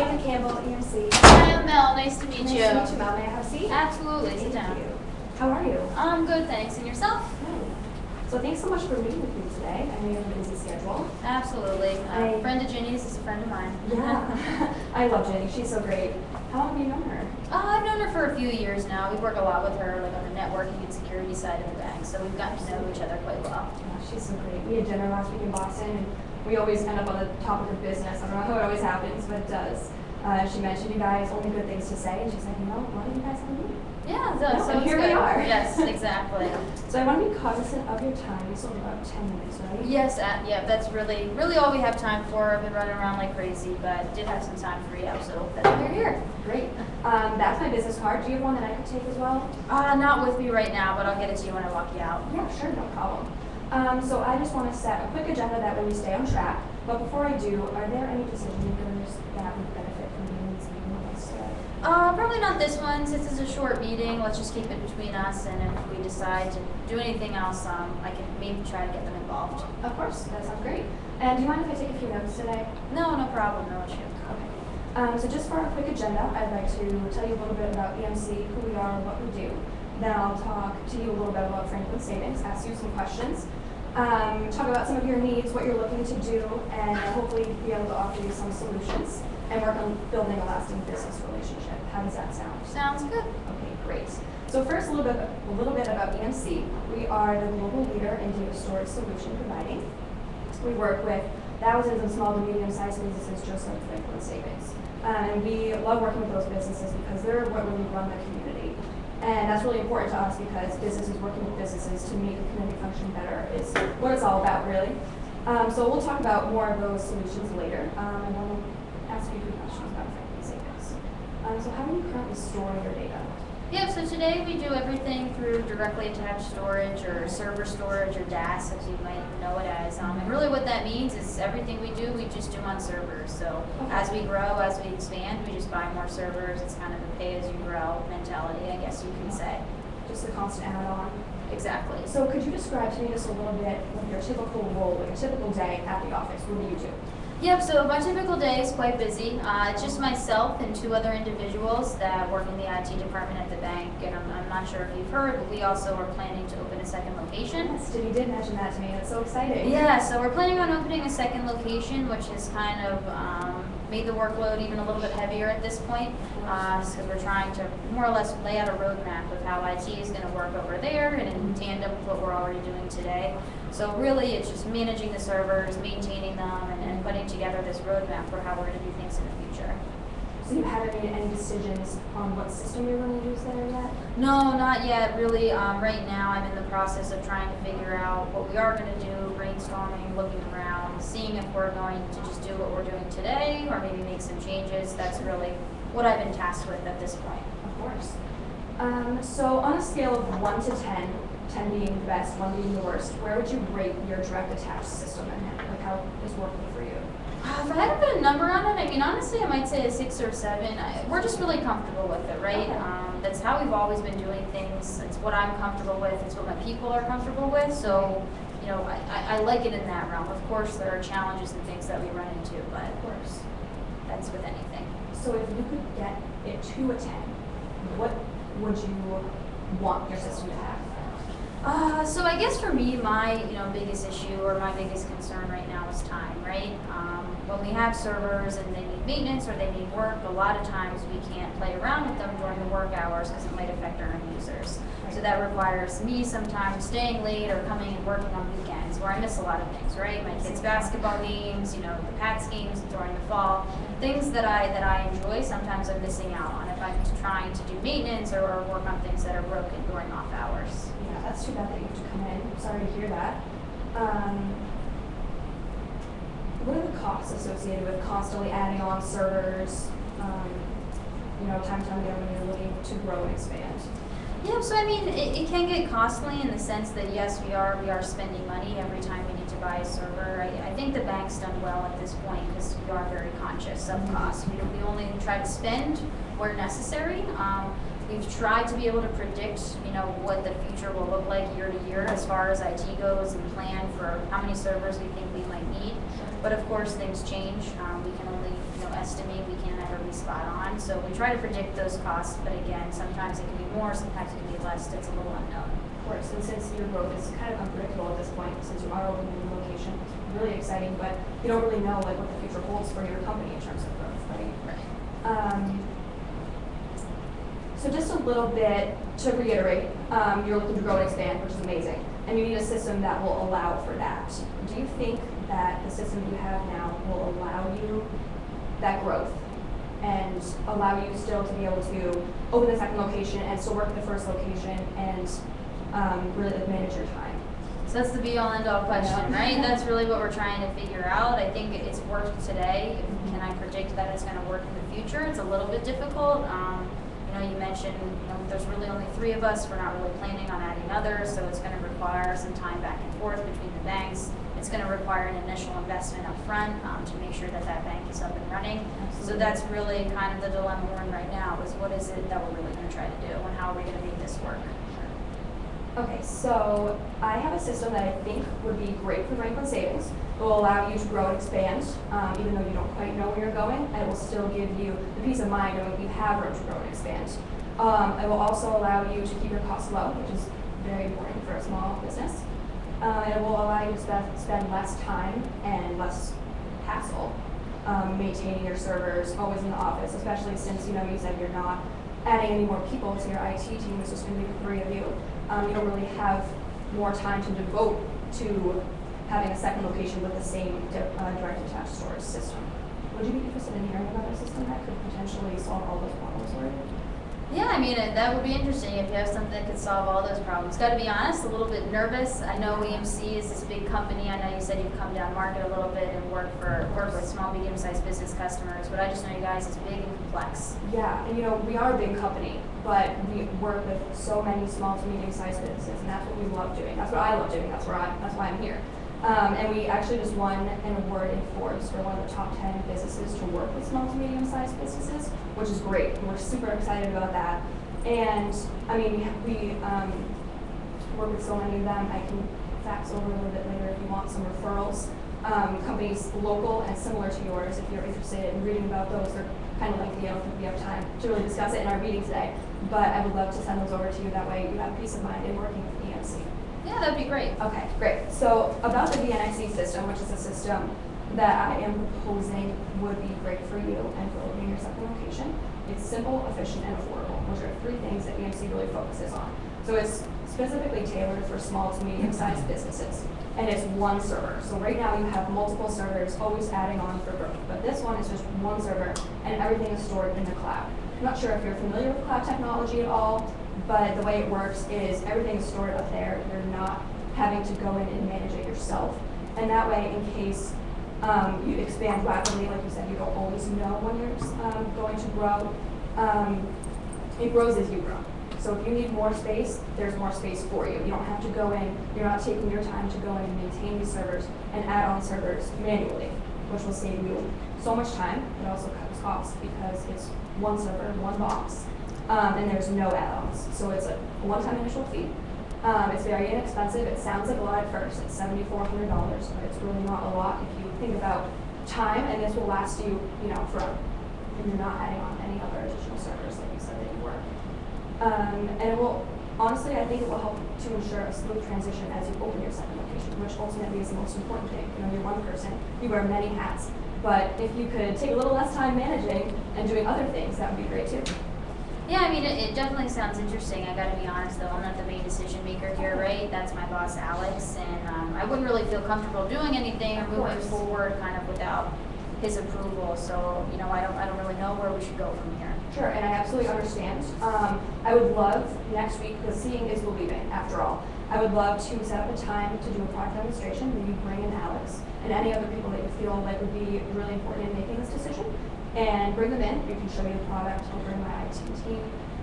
Megan Campbell, EMC. Hi, I'm Mel. Nice to meet you. Nice to meet you, Mel. May I have a seat? Absolutely. Sit Thank down. you. How are you? I'm good, thanks. And yourself? Good. So thanks so much for meeting with me today. I know you have a busy schedule. Absolutely. A friend of Ginny's is a friend of mine. Yeah. I love Jenny. She's so great. How long have you known her? I've known her for a few years now. We work a lot with her, like on the networking and security side of the bank, so we've gotten to know each other quite well. Yeah, she's so great. We had dinner last week in Boston, and we always end up on the topic of business. I don't know how it always happens, but it does. She mentioned you guys, only good things to say, and she's like, why don't you guys have a meeting? Yeah, No, so and here we are. Yes, exactly. So I want to be cognizant of your time. We still have about 10 minutes, right? Yes, yeah, that's really all we have time for. I've been running around like crazy, but did have some time free up, so that's why we're here. Great. That's my business card. Do you have one that I could take as well? Not with me right now, but I'll get it to you when I walk you out. Yeah, sure, no problem. So I just want to set a quick agenda that way we stay on track. But before I do, are there any decision makers that would benefit from being in this meeting with us today? Probably not this one, since it's a short meeting. Let's just keep it between us, and if we decide to do anything else, I can maybe try to get them involved. Of course, that sounds great. And do you mind if I take a few notes today? No problem, no issue. Okay. So just for a quick agenda, I'd like to tell you a little bit about EMC, who we are, what we do. Then I'll talk to you a little bit about Franklin Savings, ask you some questions, talk about some of your needs, what you're looking to do, and hopefully be able to offer you some solutions and work on building a lasting business relationship. How does that sound? Sounds good. Okay, great. So first, a little bit about EMC. We are the global leader in data storage solution providing. We work with thousands of small to medium-sized businesses just like Franklin Savings. And we love working with those businesses because they're what really run the community. And that's really important to us because businesses working with businesses to make the community function better is what it's all about, really. So we'll talk about more of those solutions later. And then we'll ask you a few questions about Franklin Savings. So how do you currently store your data? Yeah, so today we do everything through directly attached storage or server storage or DAS, as you might know it as. And really what that means is everything we do, we just do on servers. So as we grow, as we expand, we just buy more servers. It's kind of a pay-as-you-grow mentality, I guess you can say. Just a constant add-on. Exactly. So could you describe to me just a little bit of your typical role, like a typical day at the office? What do you do? Yep, so my typical day is quite busy. It's just myself and two other individuals that work in the IT department at the bank, and I'm not sure if you've heard, but we also are planning to open a second location. Yes, you did mention that to me. That's so exciting. Yeah, so we're planning on opening a second location, which has kind of made the workload even a little bit heavier at this point, because we're trying to more or less lay out a roadmap of how IT is going to work over there and in tandem with what we're already doing today. So really it's just managing the servers, maintaining them, and putting together this roadmap for how we're going to do things in the future. So you haven't made any decisions on what system you're going to use there yet? No, not yet. Really, right now I'm in the process of trying to figure out what we are going to do, brainstorming, looking around, seeing if we're going to just do what we're doing today or maybe make some changes. That's really what I've been tasked with at this point. Of course. So on a scale of 1 to 10, 10 being the best, 1 being the worst, where would you rate your direct attached system and like how it's working for you? If I had to put a number on it, I mean, honestly, I might say a 6 or 7. We're just really comfortable with it, right? Okay. That's how we've always been doing things. It's what I'm comfortable with. It's what my people are comfortable with. So, you know, I like it in that realm. Of course, there are challenges and things that we run into, but Of course. that's with anything. So if you could get it to a 10, what would you want your system to have? So I guess for me, my biggest issue or my biggest concern right now is time, right? When we have servers and they need maintenance or they need work, a lot of times we can't play around with them during the work hours because it might affect our end users. Right. So that requires me sometimes staying late or coming and working on weekends where I miss a lot of things, right? My kids' basketball games, the Pats games during the fall, things that I enjoy, sometimes I'm missing out on if I'm trying to do maintenance or work on things that are broken during off hours. Yeah, that's too bad that you have to come in. I'm sorry to hear that. What are the costs associated with constantly adding on servers, time to time again when you're looking to grow and expand? Yeah, so I mean, it can get costly in the sense that yes, we are spending money every time we need to buy a server. I think the bank's done well at this point because we are very conscious of costs. We only try to spend where necessary. We've tried to be able to predict, what the future will look like year to year as far as IT goes and plan for how many servers we think we might need. But of course, things change. We can only estimate. We can't ever be spot on. So we try to predict those costs. But again, sometimes it can be more, sometimes it can be less. It's a little unknown. Of course, and since your growth is kind of unpredictable at this point, since you are opening a new location, it's really exciting, but you don't really know like what the future holds for your company in terms of growth, right? Right. So just a little bit to reiterate, you're looking to grow and expand, which is amazing, and you need a system that will allow for that. Do you think that the system you have now will allow you that growth and allow you still to be able to open the second location and still work at the first location and really like, manage your time? So that's the be-all, end-all question, right? That's really what we're trying to figure out. I think it's worked today. Can I predict that it's going to work in the future? It's a little bit difficult. You mentioned there's really only 3 of us. We're not really planning on adding others, so it's going to require some time back and forth between the banks. It's going to require an initial investment up front to make sure that that bank is up and running. Absolutely. So that's really kind of the dilemma we're in right now, is what is it that we're really going to try to do, and how are we going to make this work? Okay, so I have a system that I think would be great for Franklin Savings. It will allow you to grow and expand, even though you don't quite know where you're going, and it will still give you the peace of mind knowing you have room to grow and expand. It will also allow you to keep your costs low, which is very important for a small business. And it will allow you to spend less time and less hassle maintaining your servers, always in the office, especially since you said you're not adding any more people to your IT team. It's just going to be the 3 of you. You don't really have more time to devote to having a second location with the same direct attached storage system. Would you be interested in hearing about a system that could potentially solve all those problems for you? Yeah, I mean, that would be interesting if you have something that could solve all those problems. Got to be honest, a little bit nervous. I know EMC is this big company. I know you said you've come down market a little bit and work with small, medium-sized business customers, but I just know you guys is big and complex. Yeah, and we are a big company, but we work with so many small to medium-sized businesses, and that's what we love doing. That's what I love doing. That's why I'm here. And we actually just won an award in Forbes for one of the top 10 businesses to work with small to medium-sized businesses, which is great. We're super excited about that. And I mean, we work with so many of them. I can fax over a little bit later if you want some referrals. Companies local and similar to yours, if you're interested in reading about those. They're kind of lengthy. I don't think we have time to really discuss it in our meeting today, but I would love to send those over to you. That way you have peace of mind in working with EMC. Yeah, that'd be great. Okay, great. So about the VNIC system, which is a system that I am proposing would be great for you and for opening your second location. It's simple, efficient, and affordable, which are 3 things that EMC really focuses on. So it's specifically tailored for small to medium-sized businesses, and it's 1 server. So right now you have multiple servers always adding on for growth, but this one is just 1 server, and everything is stored in the cloud. I'm not sure if you're familiar with cloud technology at all, but the way it works is everything is stored up there. You're not having to go in and manage it yourself. And that way, in case you expand rapidly, like you said, you don't always know when you're going to grow. It grows as you grow. So if you need more space, there's more space for you. You don't have to go in, you're not taking your time to go in and maintain these servers and add on servers manually, which will save you so much time. It also cuts costs because it's 1 server, 1 box. And there's no add-ons. So it's a one-time initial fee. It's very inexpensive. It sounds like a lot at first. It's $7,400, but it's really not a lot if you think about time, and this will last you, forever. And you're not adding on any other additional servers like you said that you were. And it will, honestly, I think it will help to ensure a smooth transition as you open your second location, which ultimately is the most important thing. You're 1 person. You wear many hats. But if you could take a little less time managing and doing other things, that would be great too. Yeah, I mean, it definitely sounds interesting. I got to be honest, though, I'm not the main decision maker here, right? That's my boss, Alex, and I wouldn't really feel comfortable doing anything or moving forward kind of without his approval. So, I don't really know where we should go from here. Sure, and I absolutely understand. I would love next week, because seeing is believing, after all. I would love to set up a time to do a product demonstration where you bring in Alex and any other people that you feel like would be really important in making this decision. And bring them in. We can show you the product. I'll bring my IT team,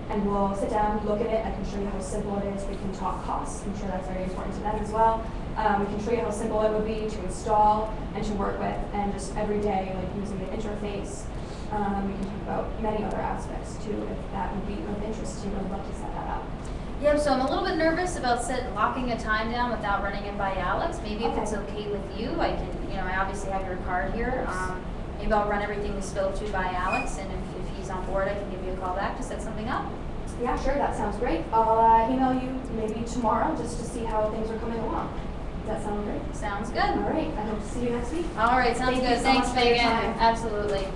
and we'll sit down, look at it. I can show you how simple it is. We can talk costs. I'm sure that's very important to them as well. We can show you how simple it would be to install and to work with, and just every day, like using the interface. We can talk about many other aspects too, if that would be of interest to you. I'd love to set that up. Yep, so I'm a little bit nervous about locking a time down without running it by Alex. Maybe if it's okay with you, I can I obviously have your card here. Maybe I'll run everything we spoke to by Alex, and if he's on board, I can give you a call back to set something up. Yeah, sure, that sounds great. I'll email you maybe tomorrow just to see how things are coming along. Does that sound great? Sounds good. All right, I hope to see you next week. All right, sounds Thank you good. so Thanks, much for your Megan. time. Absolutely.